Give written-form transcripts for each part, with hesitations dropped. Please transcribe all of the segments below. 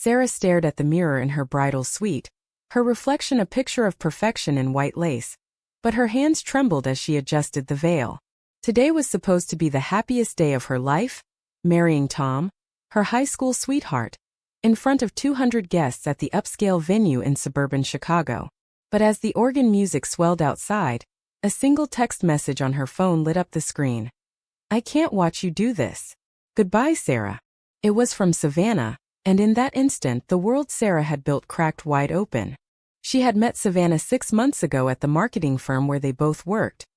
Sarah stared at the mirror in her bridal suite, her reflection a picture of perfection in white lace. But her hands trembled as she adjusted the veil. Today was supposed to be the happiest day of her life, marrying Tom, her high school sweetheart, in front of 200 guests at the upscale venue in suburban Chicago. But as the organ music swelled outside, a single text message on her phone lit up the screen. "I can't watch you do this. Goodbye, Sarah." It was from Savannah, and in that instant the world Sarah had built cracked wide open. She had met Savannah 6 months ago at the marketing firm where they both worked,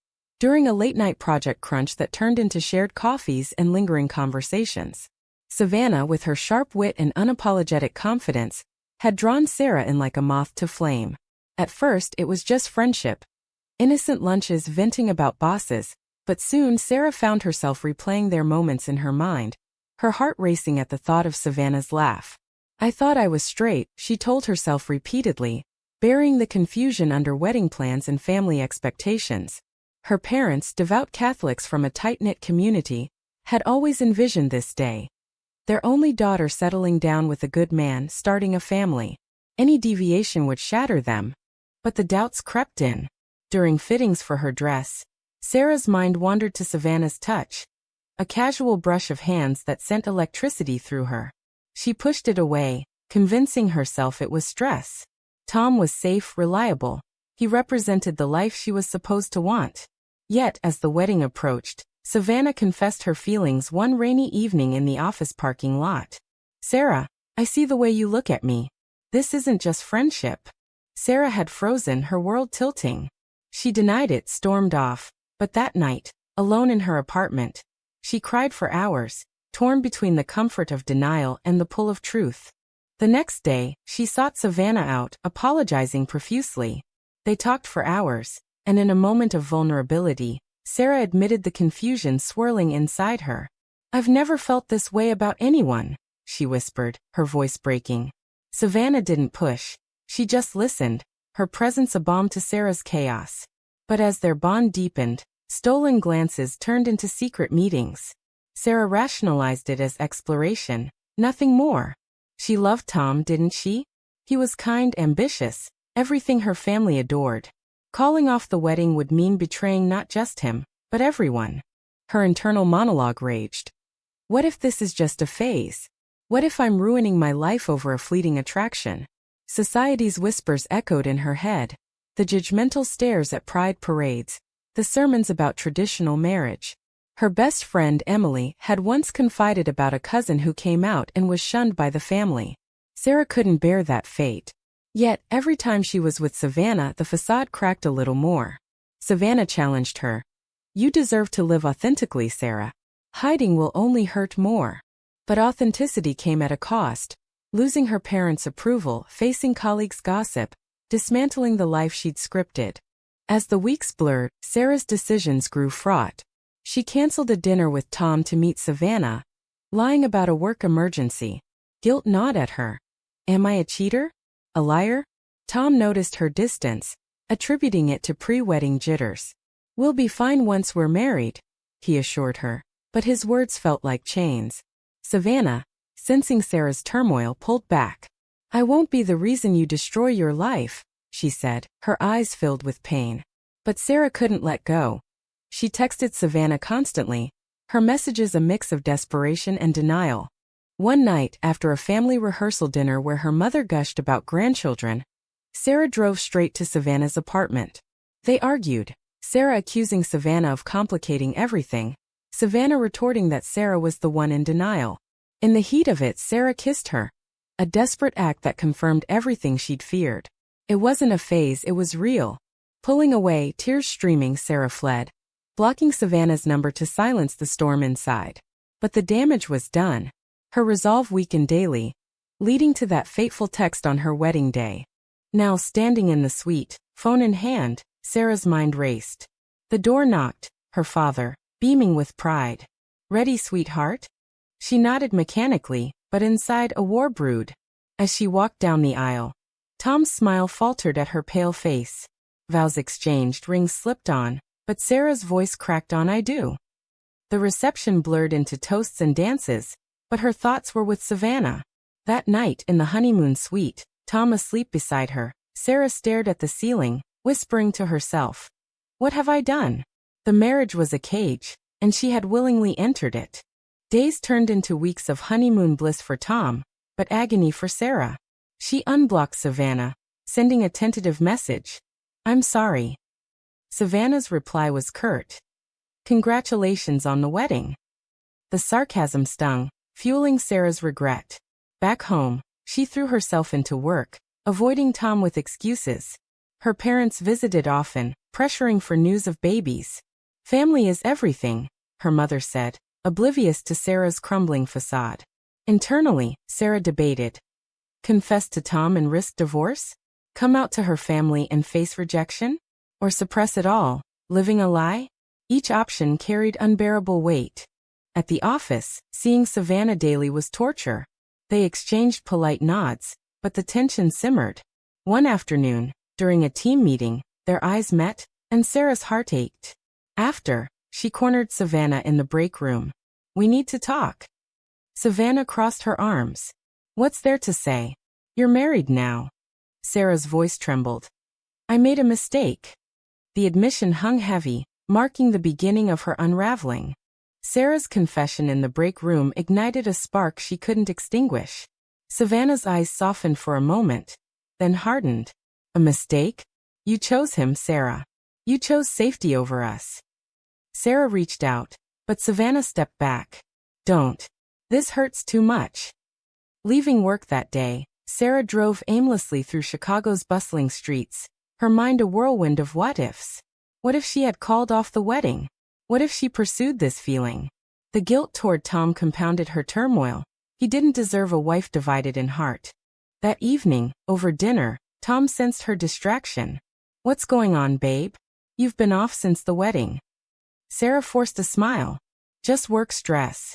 during a late-night project crunch that turned into shared coffees and lingering conversations. Savannah, with her sharp wit and unapologetic confidence, had drawn Sarah in like a moth to flame. At first it was just friendship, innocent lunches venting about bosses, but soon Sarah found herself replaying their moments in her mind, her heart racing at the thought of Savannah's laugh. "I thought I was straight," she told herself repeatedly, burying the confusion under wedding plans and family expectations. Her parents, devout Catholics from a tight-knit community, had always envisioned this day. Their only daughter settling down with a good man, starting a family. Any deviation would shatter them. But the doubts crept in. During fittings for her dress, Sarah's mind wandered to Savannah's touch, a casual brush of hands that sent electricity through her. She pushed it away, convincing herself it was stress. Tom was safe, reliable. He represented the life she was supposed to want. Yet, as the wedding approached, Savannah confessed her feelings one rainy evening in the office parking lot. "Sarah, I see the way you look at me. This isn't just friendship." Sarah had frozen, her world tilting. She denied it, stormed off, but that night, alone in her apartment, she cried for hours, torn between the comfort of denial and the pull of truth. The next day, she sought Savannah out, apologizing profusely. They talked for hours, and in a moment of vulnerability, Sarah admitted the confusion swirling inside her. "I've never felt this way about anyone," she whispered, her voice breaking. Savannah didn't push. She just listened, her presence a balm to Sarah's chaos. But as their bond deepened, stolen glances turned into secret meetings. Sarah rationalized it as exploration, nothing more. She loved Tom, didn't she? He was kind, ambitious, everything her family adored. Calling off the wedding would mean betraying not just him, but everyone. Her internal monologue raged. What if this is just a phase? What if I'm ruining my life over a fleeting attraction? Society's whispers echoed in her head. The judgmental stares at pride parades, the sermons about traditional marriage. Her best friend Emily had once confided about a cousin who came out and was shunned by the family. Sarah couldn't bear that fate. Yet, every time she was with Savannah, the facade cracked a little more. Savannah challenged her. "You deserve to live authentically, Sarah. Hiding will only hurt more." But authenticity came at a cost. Losing her parents' approval, facing colleagues' gossip, dismantling the life she'd scripted. As the weeks blurred, Sarah's decisions grew fraught. She canceled a dinner with Tom to meet Savannah, lying about a work emergency. Guilt gnawed at her. Am I a cheater? A liar? Tom noticed her distance, attributing it to pre-wedding jitters. "We'll be fine once we're married," he assured her, but his words felt like chains. Savannah, sensing Sarah's turmoil, pulled back. "I won't be the reason you destroy your life," she said, her eyes filled with pain. But Sarah couldn't let go. She texted Savannah constantly, her messages a mix of desperation and denial. One night, after a family rehearsal dinner where her mother gushed about grandchildren, Sarah drove straight to Savannah's apartment. They argued, Sarah accusing Savannah of complicating everything, Savannah retorting that Sarah was the one in denial. In the heat of it, Sarah kissed her, a desperate act that confirmed everything she'd feared. It wasn't a phase, it was real. Pulling away, tears streaming, Sarah fled, blocking Savannah's number to silence the storm inside. But the damage was done. Her resolve weakened daily, leading to that fateful text on her wedding day. Now standing in the suite, phone in hand, Sarah's mind raced. The door knocked, her father, beaming with pride. "Ready, sweetheart?" She nodded mechanically, but inside a war brewed. As she walked down the aisle, Tom's smile faltered at her pale face. Vows exchanged, rings slipped on, but Sarah's voice cracked on, "I do." The reception blurred into toasts and dances, but her thoughts were with Savannah. That night in the honeymoon suite, Tom asleep beside her, Sarah stared at the ceiling, whispering to herself, "What have I done?" The marriage was a cage, and she had willingly entered it. Days turned into weeks of honeymoon bliss for Tom, but agony for Sarah. She unblocked Savannah, sending a tentative message, "I'm sorry." Savannah's reply was curt, "Congratulations on the wedding." The sarcasm stung, fueling Sarah's regret. Back home, she threw herself into work, avoiding Tom with excuses. Her parents visited often, pressuring for news of babies. "Family is everything," her mother said, oblivious to Sarah's crumbling facade. Internally, Sarah debated. Confess to Tom and risk divorce? Come out to her family and face rejection? Or suppress it all, living a lie? Each option carried unbearable weight. At the office, seeing Savannah daily was torture. They exchanged polite nods, but the tension simmered. One afternoon, during a team meeting, their eyes met, and Sarah's heart ached. After, she cornered Savannah in the break room. "We need to talk." Savannah crossed her arms. "What's there to say? You're married now." Sarah's voice trembled. "I made a mistake." The admission hung heavy, marking the beginning of her unraveling. Sarah's confession in the break room ignited a spark she couldn't extinguish. Savannah's eyes softened for a moment, then hardened. "A mistake? You chose him, Sarah. You chose safety over us." Sarah reached out, but Savannah stepped back. "Don't. This hurts too much." Leaving work that day, Sarah drove aimlessly through Chicago's bustling streets, her mind a whirlwind of what-ifs. What if she had called off the wedding? What if she pursued this feeling? The guilt toward Tom compounded her turmoil. He didn't deserve a wife divided in heart. That evening, over dinner, Tom sensed her distraction. "What's going on, babe? You've been off since the wedding." Sarah forced a smile. "Just work stress."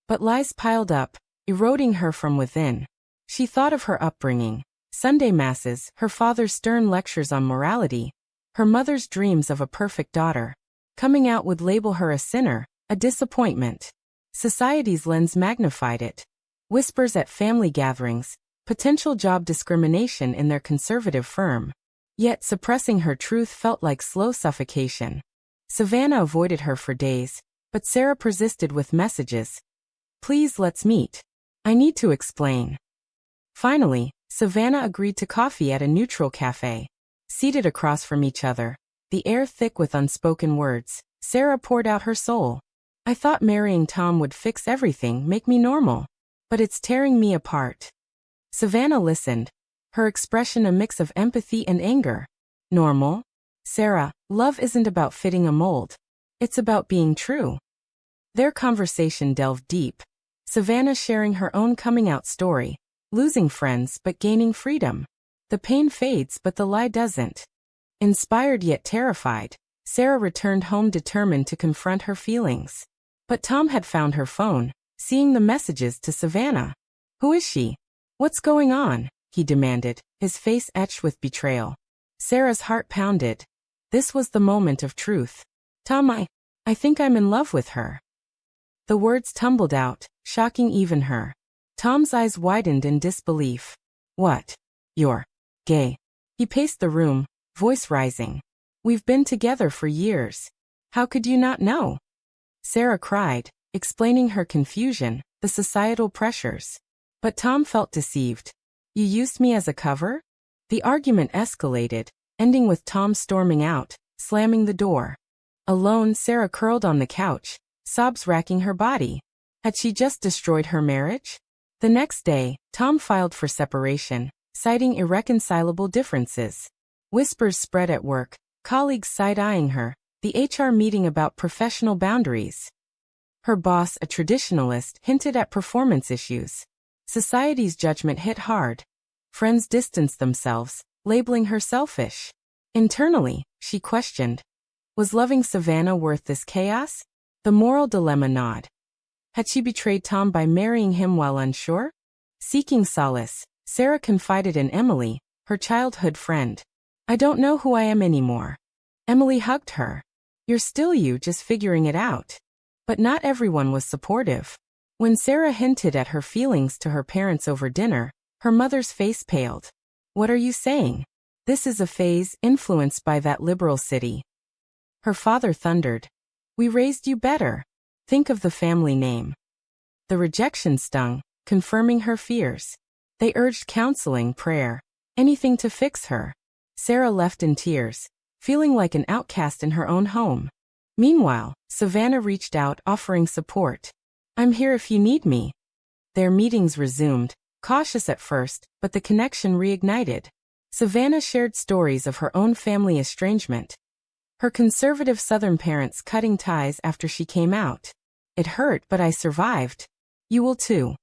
But lies piled up, eroding her from within. She thought of her upbringing. Sunday masses, her father's stern lectures on morality, her mother's dreams of a perfect daughter. Coming out would label her a sinner, a disappointment. Society's lens magnified it. Whispers at family gatherings, potential job discrimination in their conservative firm. Yet suppressing her truth felt like slow suffocation. Savannah avoided her for days, but Sarah persisted with messages. "Please, let's meet. I need to explain." Finally, Savannah agreed to coffee at a neutral cafe. Seated across from each other, the air thick with unspoken words, Sarah poured out her soul. "I thought marrying Tom would fix everything, make me normal. But it's tearing me apart." Savannah listened, her expression a mix of empathy and anger. "Normal? Sarah, love isn't about fitting a mold. It's about being true." Their conversation delved deep, Savannah sharing her own coming-out story, losing friends but gaining freedom. The pain fades but the lie doesn't. Inspired yet terrified, Sarah returned home determined to confront her feelings. But Tom had found her phone, seeing the messages to Savannah. "Who is she? What's going on?" he demanded, his face etched with betrayal. Sarah's heart pounded. This was the moment of truth. "Tom, I think I'm in love with her." The words tumbled out, shocking even her. Tom's eyes widened in disbelief. "What? You're gay?" He paced the room, voice rising. "We've been together for years. How could you not know?" Sarah cried, explaining her confusion, the societal pressures. But Tom felt deceived. "You used me as a cover?" The argument escalated, ending with Tom storming out, slamming the door. Alone, Sarah curled on the couch, sobs racking her body. Had she just destroyed her marriage? The next day, Tom filed for separation, citing irreconcilable differences. Whispers spread at work, colleagues side-eyeing her, the HR meeting about professional boundaries. Her boss, a traditionalist, hinted at performance issues. Society's judgment hit hard. Friends distanced themselves, labeling her selfish. Internally, she questioned. Was loving Savannah worth this chaos? The moral dilemma gnawed. Had she betrayed Tom by marrying him while unsure? Seeking solace, Sarah confided in Emily, her childhood friend. "I don't know who I am anymore." Emily hugged her. "You're still you, just figuring it out." But not everyone was supportive. When Sarah hinted at her feelings to her parents over dinner, her mother's face paled. What are you saying? This is a phase influenced by that liberal city. Her father thundered. We raised you better. Think of the family name. The rejection stung, confirming her fears. They urged counseling, prayer, anything to fix her. Sarah left in tears, feeling like an outcast in her own home. Meanwhile, Savannah reached out, offering support. I'm here if you need me. Their meetings resumed, cautious at first, but the connection reignited. Savannah shared stories of her own family estrangement. Her conservative Southern parents cutting ties after she came out. It hurt, but I survived. You will too.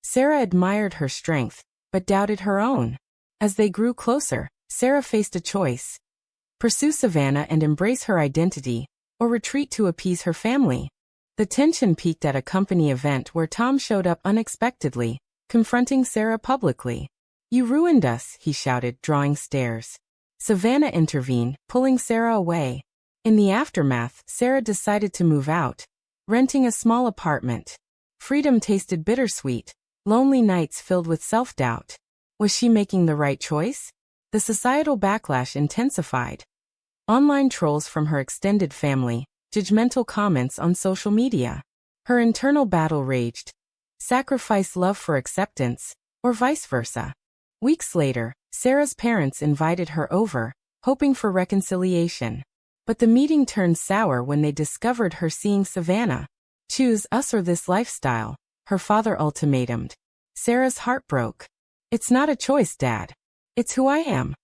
Sarah admired her strength, but doubted her own. As they grew closer, Sarah faced a choice. Pursue Savannah and embrace her identity, or retreat to appease her family. The tension peaked at a company event where Tom showed up unexpectedly, confronting Sarah publicly. You ruined us, he shouted, drawing stares. Savannah intervened, pulling Sarah away. In the aftermath, Sarah decided to move out, renting a small apartment. Freedom tasted bittersweet, lonely nights filled with self-doubt. Was she making the right choice? The societal backlash intensified. Online trolls from her extended family, judgmental comments on social media. Her internal battle raged. Sacrifice love for acceptance, or vice versa. Weeks later, Sarah's parents invited her over, hoping for reconciliation. But the meeting turned sour when they discovered her seeing Savannah. Choose us or this lifestyle, her father ultimatumed. Sarah's heart broke. It's not a choice, Dad. It's who I am.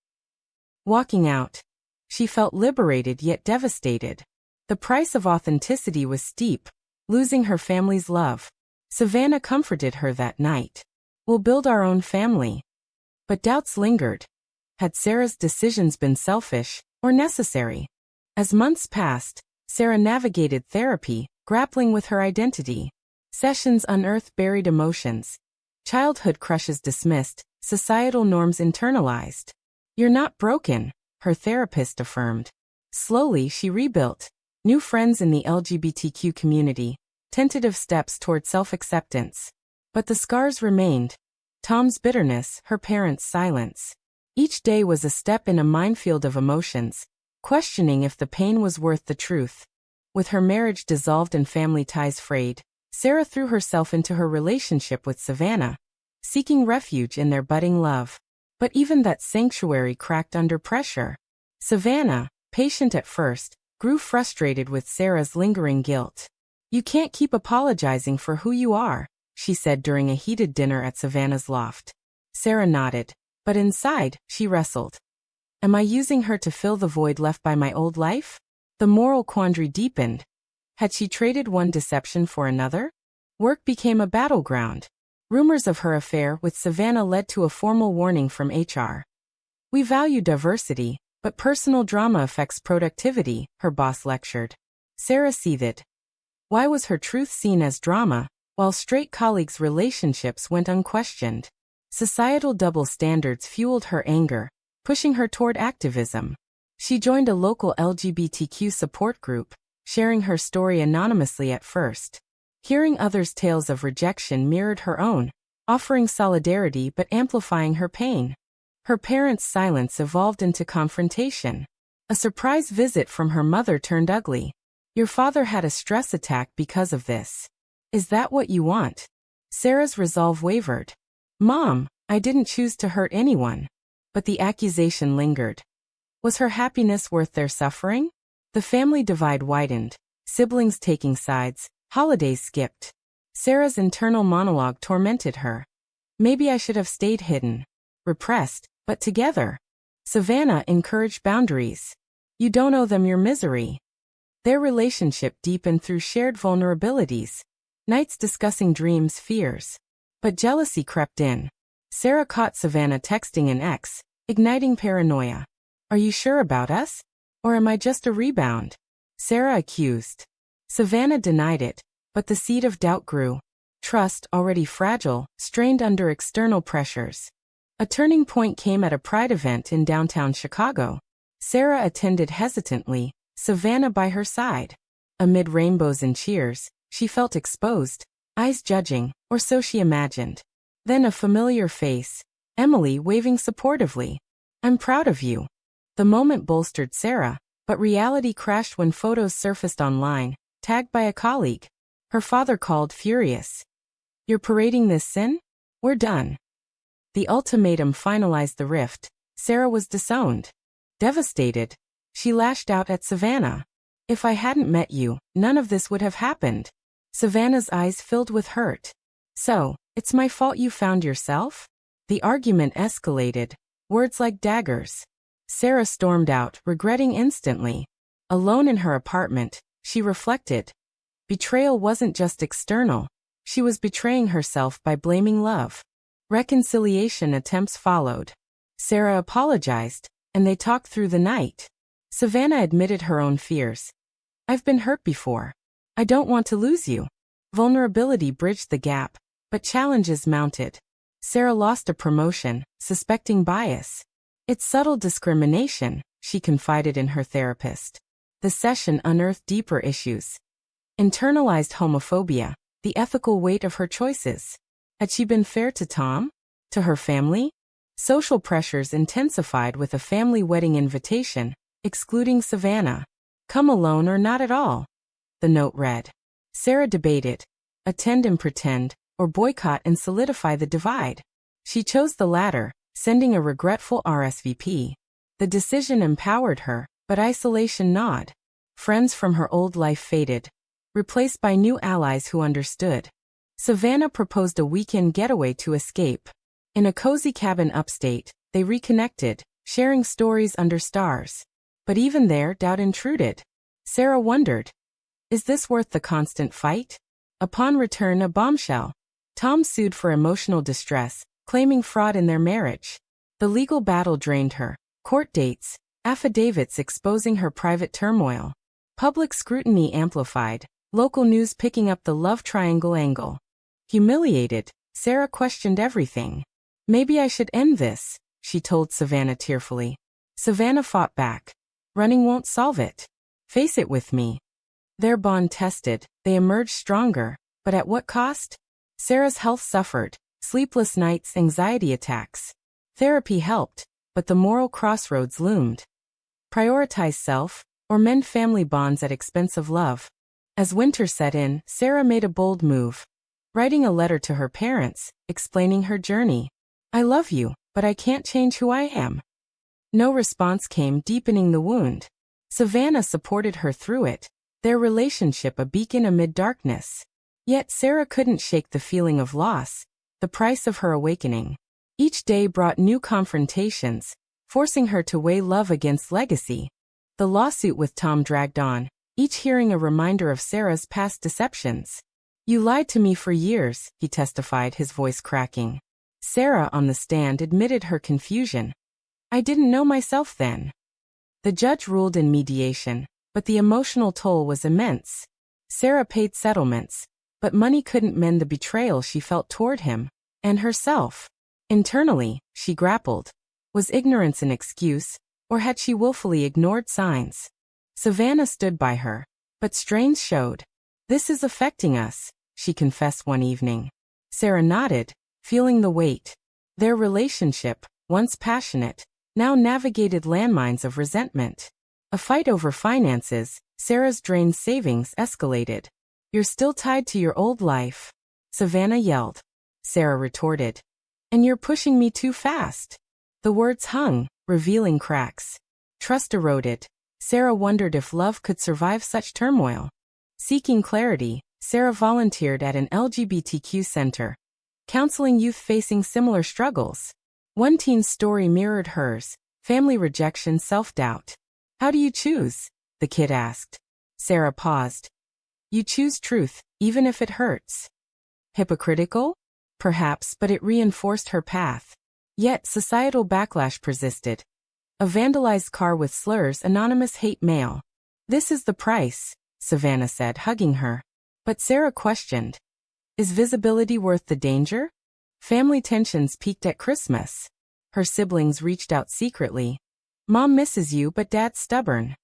Walking out, she felt liberated yet devastated. The price of authenticity was steep, losing her family's love. Savannah comforted her that night. We'll build our own family. But doubts lingered. Had Sarah's decisions been selfish or necessary? As months passed, Sarah navigated therapy, grappling with her identity. Sessions unearthed buried emotions. Childhood crushes dismissed, societal norms internalized. You're not broken, her therapist affirmed. Slowly, she rebuilt. New friends in the LGBTQ community, tentative steps toward self-acceptance. But the scars remained. Tom's bitterness, her parents' silence. Each day was a step in a minefield of emotions, questioning if the pain was worth the truth. With her marriage dissolved and family ties frayed, Sarah threw herself into her relationship with Savannah, seeking refuge in their budding love. But even that sanctuary cracked under pressure. Savannah, patient at first, grew frustrated with Sarah's lingering guilt. You can't keep apologizing for who you are, she said during a heated dinner at Savannah's loft. Sarah nodded, but inside, she wrestled. Am I using her to fill the void left by my old life? The moral quandary deepened. Had she traded one deception for another? Work became a battleground. Rumors of her affair with Savannah led to a formal warning from HR. We value diversity, but personal drama affects productivity, her boss lectured. Sarah seethed. Why was her truth seen as drama, while straight colleagues' relationships went unquestioned? Societal double standards fueled her anger, pushing her toward activism. She joined a local LGBTQ support group, sharing her story anonymously at first. Hearing others' tales of rejection mirrored her own, offering solidarity but amplifying her pain. Her parents' silence evolved into confrontation. A surprise visit from her mother turned ugly. Your father had a stress attack because of this. Is that what you want? Sarah's resolve wavered. Mom, I didn't choose to hurt anyone. But the accusation lingered. Was her happiness worth their suffering? The family divide widened, siblings taking sides, holidays skipped. Sarah's internal monologue tormented her. Maybe I should have stayed hidden, repressed, but together. Savannah encouraged boundaries. You don't owe them your misery. Their relationship deepened through shared vulnerabilities. Nights discussing dreams, fears. But jealousy crept in. Sarah caught Savannah texting an ex, igniting paranoia. Are you sure about us? Or am I just a rebound? Sarah accused. Savannah denied it, but the seed of doubt grew. Trust, already fragile, strained under external pressures. A turning point came at a pride event in downtown Chicago. Sarah attended hesitantly, Savannah by her side. Amid rainbows and cheers, she felt exposed. eyes judging, or so she imagined. Then a familiar face, Emily waving supportively. "I'm proud of you." The moment bolstered Sarah, but reality crashed when photos surfaced online, tagged by a colleague. Her father called furious. "You're parading this sin? We're done." The ultimatum finalized the rift. Sarah was disowned. Devastated, she lashed out at Savannah. "If I hadn't met you, none of this would have happened." Savannah's eyes filled with hurt. "So, it's my fault you found yourself?" The argument escalated, words like daggers. Sarah stormed out, regretting instantly. Alone in her apartment, she reflected. Betrayal wasn't just external. She was betraying herself by blaming love. Reconciliation attempts followed. Sarah apologized, and they talked through the night. Savannah admitted her own fears. "I've been hurt before. I don't want to lose you." Vulnerability bridged the gap, but challenges mounted. Sarah lost a promotion, suspecting bias. "It's subtle discrimination," she confided in her therapist. The session unearthed deeper issues. Internalized homophobia, the ethical weight of her choices. Had she been fair to Tom? To her family? Social pressures intensified with a family wedding invitation, excluding Savannah. "Come alone or not at all," the note read. Sarah debated. Attend and pretend, or boycott and solidify the divide. She chose the latter, sending a regretful RSVP. The decision empowered her, but isolation gnawed. Friends from her old life faded, replaced by new allies who understood. Savannah proposed a weekend getaway to escape. In a cozy cabin upstate, they reconnected, sharing stories under stars. But even there, doubt intruded. Sarah wondered, is this worth the constant fight? Upon return, a bombshell. Tom sued for emotional distress, claiming fraud in their marriage. The legal battle drained her. Court dates, affidavits exposing her private turmoil. Public scrutiny amplified, local news picking up the love triangle angle. Humiliated, Sarah questioned everything. "Maybe I should end this," she told Savannah tearfully. Savannah fought back. "Running won't solve it. Face it with me." Their bond tested, they emerged stronger, but at what cost? Sarah's health suffered, sleepless nights, anxiety attacks. Therapy helped, but the moral crossroads loomed. Prioritize self, or mend family bonds at expense of love. As winter set in, Sarah made a bold move. Writing a letter to her parents, explaining her journey. "I love you, but I can't change who I am." No response came, deepening the wound. Savannah supported her through it, their relationship a beacon amid darkness. Yet Sarah couldn't shake the feeling of loss, the price of her awakening. Each day brought new confrontations, forcing her to weigh love against legacy. The lawsuit with Tom dragged on, each hearing a reminder of Sarah's past deceptions. "You lied to me for years," he testified, his voice cracking. Sarah on the stand admitted her confusion. "I didn't know myself then." The judge ruled in mediation, but the emotional toll was immense. Sarah paid settlements, but money couldn't mend the betrayal she felt toward him, and herself. Internally, she grappled. Was ignorance an excuse, or had she willfully ignored signs? Savannah stood by her, but strains showed. "This is affecting us," she confessed one evening. Sarah nodded, feeling the weight. Their relationship, once passionate, now navigated landmines of resentment. A fight over finances, Sarah's drained savings escalated. "You're still tied to your old life," Savannah yelled. Sarah retorted. "And you're pushing me too fast." The words hung, revealing cracks. Trust eroded. Sarah wondered if love could survive such turmoil. Seeking clarity, Sarah volunteered at an LGBTQ center, counseling youth facing similar struggles. One teen's story mirrored hers: family rejection, self-doubt. "How do you choose?" the kid asked. Sarah paused. "You choose truth, even if it hurts." Hypocritical? Perhaps, but it reinforced her path. Yet societal backlash persisted. A vandalized car with slurs, anonymous hate mail. "This is the price," Savannah said, hugging her. But Sarah questioned. Is visibility worth the danger? Family tensions peaked at Christmas. Her siblings reached out secretly. "Mom misses you, but Dad's stubborn."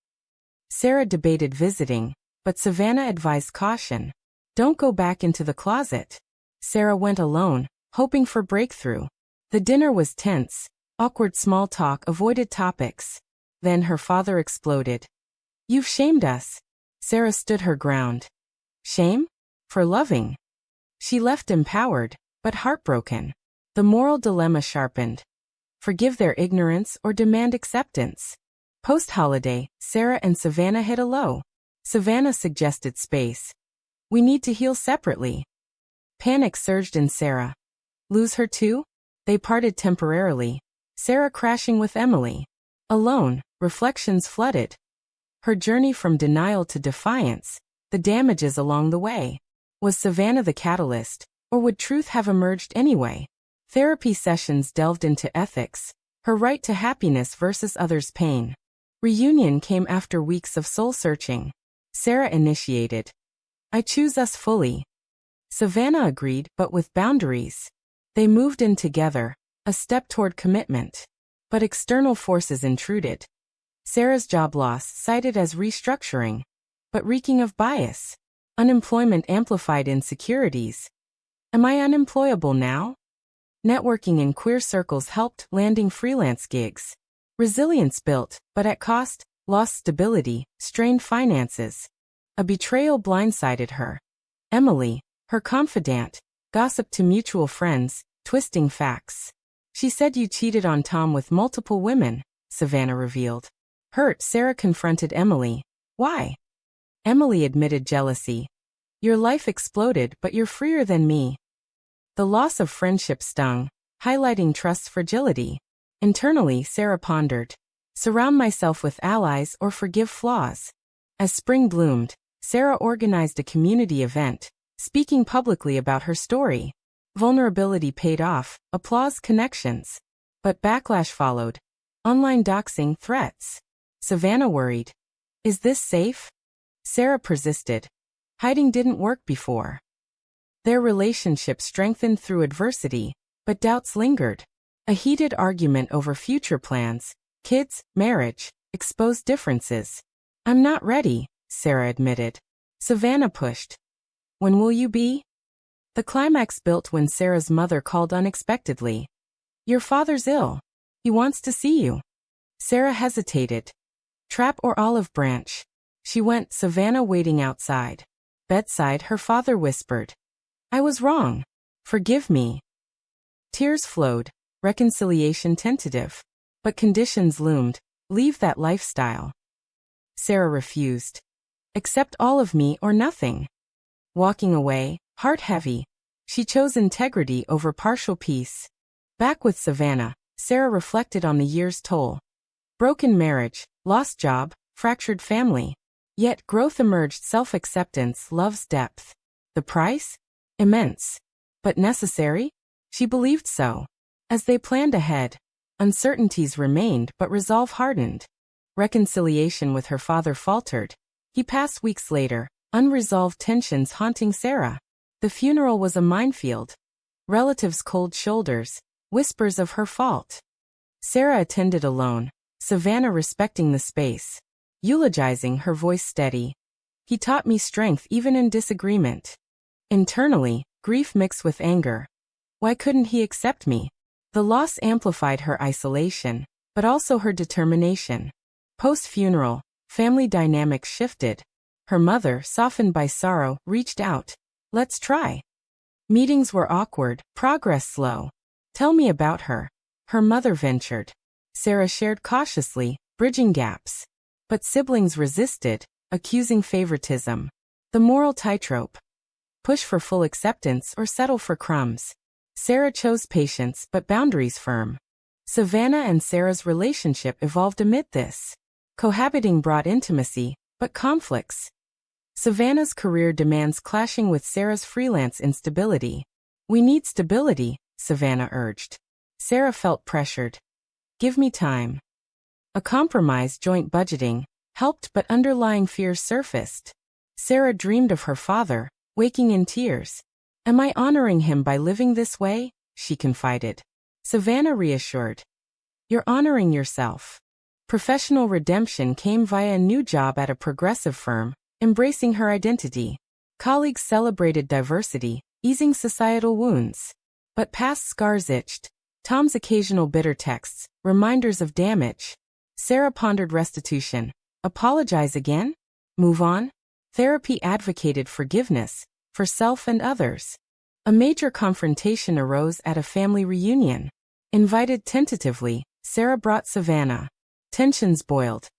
Sarah debated visiting, but Savannah advised caution. Don't go back into the closet. Sarah went alone, hoping for breakthrough. The dinner was tense, awkward small talk, avoided topics. Then her father exploded. You've shamed us. Sarah stood her ground. Shame? For loving. She left empowered, but heartbroken. The moral dilemma sharpened. Forgive their ignorance or demand acceptance. Post-holiday, Sarah and Savannah hit a low. Savannah suggested space. We need to heal separately. Panic surged in Sarah. Lose her too? They parted temporarily. Sarah crashing with Emily. Alone, reflections flooded. Her journey from denial to defiance, the damages along the way. Was Savannah the catalyst, or would truth have emerged anyway? Therapy sessions delved into ethics, her right to happiness versus others' pain. Reunion came after weeks of soul-searching. Sarah initiated. I choose us fully. Savannah agreed, but with boundaries. They moved in together, a step toward commitment. But external forces intruded. Sarah's job loss cited as restructuring, but reeking of bias. Unemployment amplified insecurities. Am I unemployable now? Networking in queer circles helped, landing freelance gigs. Resilience built, but at cost, lost stability, strained finances. A betrayal blindsided her. Emily, her confidant, gossiped to mutual friends, twisting facts. She said you cheated on Tom with multiple women, Savannah revealed. Hurt, Sarah confronted Emily. Why? Emily admitted jealousy. Your life exploded, but you're freer than me. The loss of friendship stung, highlighting trust's fragility. Internally, Sarah pondered. Surround myself with allies or forgive flaws. As spring bloomed, Sarah organized a community event, speaking publicly about her story. Vulnerability paid off, applause, connections. But backlash followed. Online doxing, threats. Savannah worried. Is this safe? Sarah persisted. Hiding didn't work before. Their relationship strengthened through adversity, but doubts lingered. A heated argument over future plans, kids, marriage, exposed differences. I'm not ready, Sarah admitted. Savannah pushed. When will you be? The climax built when Sarah's mother called unexpectedly. Your father's ill. He wants to see you. Sarah hesitated. Trap or olive branch? She went, Savannah waiting outside. Bedside, her father whispered. I was wrong. Forgive me. Tears flowed, reconciliation tentative. But conditions loomed. Leave that lifestyle. Sarah refused. Accept all of me or nothing. Walking away, heart heavy, she chose integrity over partial peace. Back with Savannah, Sarah reflected on the year's toll. Broken marriage, lost job, fractured family. Yet growth emerged, self-acceptance, love's depth. The price? Immense. But necessary? She believed so. As they planned ahead, uncertainties remained but resolve hardened. Reconciliation with her father faltered. He passed weeks later, unresolved tensions haunting Sarah. The funeral was a minefield. Relatives' cold shoulders, whispers of her fault. Sarah attended alone, Savannah respecting the space. Eulogizing, her voice steady. He taught me strength even in disagreement. Internally, grief mixed with anger. Why couldn't he accept me? The loss amplified her isolation, but also her determination. Post-funeral, family dynamics shifted. Her mother, softened by sorrow, reached out. Let's try. Meetings were awkward, progress slow. Tell me about her. Her mother ventured. Sarah shared cautiously, bridging gaps. But siblings resisted, accusing favoritism. The moral tightrope. Push for full acceptance or settle for crumbs. Sarah chose patience but boundaries firm. Savannah and Sarah's relationship evolved amid this. Cohabiting brought intimacy, but conflicts. Savannah's career demands clashing with Sarah's freelance instability. We need stability, Savannah urged. Sarah felt pressured. Give me time. A compromise, joint budgeting, helped, but underlying fears surfaced. Sarah dreamed of her father, waking in tears. Am I honoring him by living this way? She confided. Savannah reassured. You're honoring yourself. Professional redemption came via a new job at a progressive firm, embracing her identity. Colleagues celebrated diversity, easing societal wounds. But past scars itched. Tom's occasional bitter texts, reminders of damage. Sarah pondered restitution. Apologize again? Move on? Therapy advocated forgiveness, for self and others. A major confrontation arose at a family reunion. Invited tentatively, Sarah brought Savannah. Tensions boiled.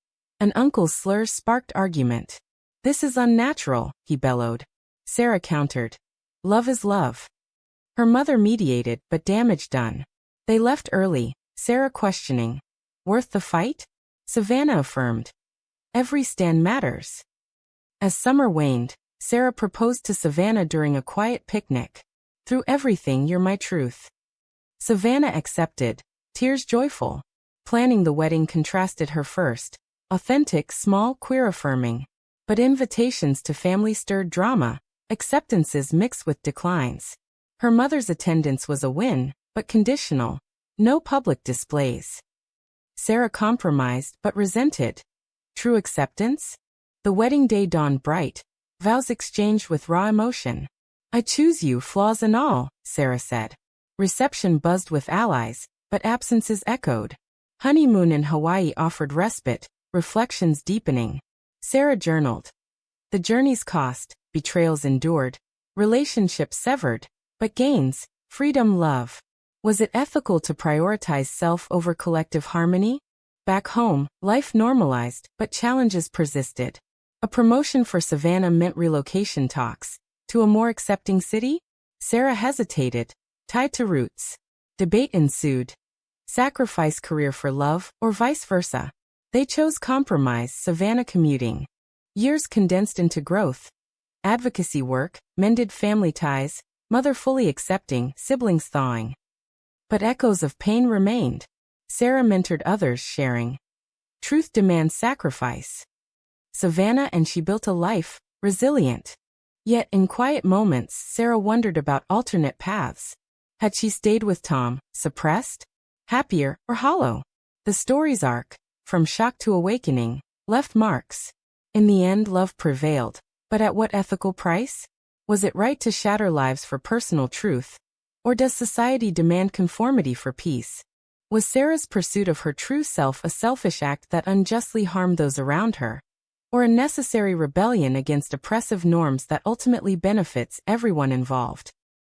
An uncle's slur sparked argument. This is unnatural, he bellowed. Sarah countered. Love is love. Her mother mediated, but damage done. They left early, Sarah questioning. Worth the fight? Savannah affirmed. Every stand matters. As summer waned, Sarah proposed to Savannah during a quiet picnic. Through everything you're my truth. Savannah accepted, tears joyful. Planning the wedding contrasted her first. Authentic, small, queer-affirming. But invitations to family stirred drama, acceptances mixed with declines. Her mother's attendance was a win, but conditional. No public displays. Sarah compromised but resented. True acceptance? The wedding day dawned bright. Vows exchanged with raw emotion. I choose you, flaws and all, Sarah said. Reception buzzed with allies, but absences echoed. Honeymoon in Hawaii offered respite, reflections deepening. Sarah journaled. The journey's cost, betrayals endured, relationships severed, but gains, freedom, love. Was it ethical to prioritize self over collective harmony? Back home, life normalized, but challenges persisted. A promotion for Savannah meant relocation talks. To a more accepting city? Sarah hesitated, tied to roots. Debate ensued. Sacrifice career for love, or vice versa. They chose compromise, Savannah commuting. Years condensed into growth. Advocacy work, mended family ties, mother fully accepting, siblings thawing. But echoes of pain remained. Sarah mentored others, sharing. Truth demands sacrifice. Savannah and she built a life, resilient. Yet in quiet moments, Sarah wondered about alternate paths. Had she stayed with Tom, suppressed? Happier, or hollow? The story's arc, from shock to awakening, left marks. In the end, love prevailed. But at what ethical price? Was it right to shatter lives for personal truth? Or does society demand conformity for peace? Was Sarah's pursuit of her true self a selfish act that unjustly harmed those around her? Or a necessary rebellion against oppressive norms that ultimately benefits everyone involved?